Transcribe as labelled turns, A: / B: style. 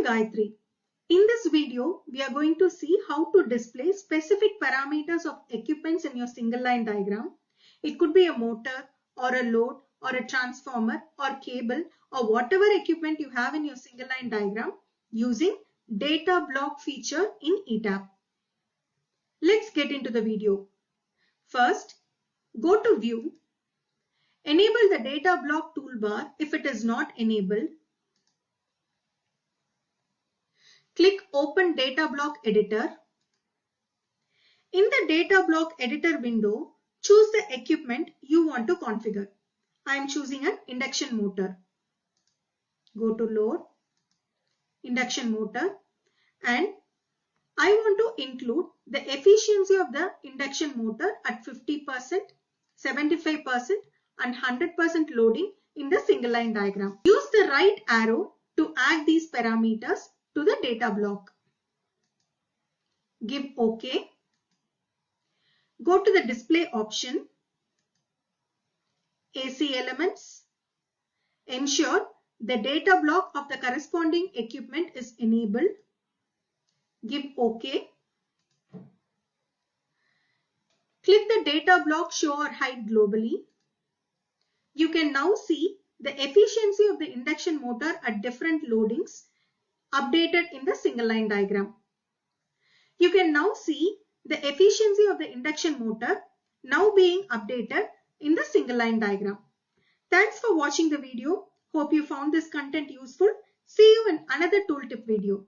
A: Gayatri. In this video, we are going to see how to display specific parameters of equipments in your single line diagram. It could be a motor or a load or a transformer or cable or whatever equipment you have in your single line diagram using data block feature in ETAP. Let's get into the video. First, go to View. Enable the data block toolbar if it is not enabled. Click Open Data Block Editor. In the Data Block Editor window, choose the equipment you want to configure. I am choosing an induction motor. Go to Load, Induction Motor, and I want to include the efficiency of the induction motor at 50%, 75% and 100% loading in the single line diagram. Use the right arrow to add these parameters to the data block. Give OK. Go to the display option, AC elements. Ensure the data block of the corresponding equipment is enabled. Give OK. Click the data block show or hide globally. You can now see the efficiency of the induction motor at different loadings updated in the single line diagram. You can now see the efficiency of the induction motor now being updated in the single line diagram. Thanks for watching the video. Hope you found this content useful. See you in another tooltip video.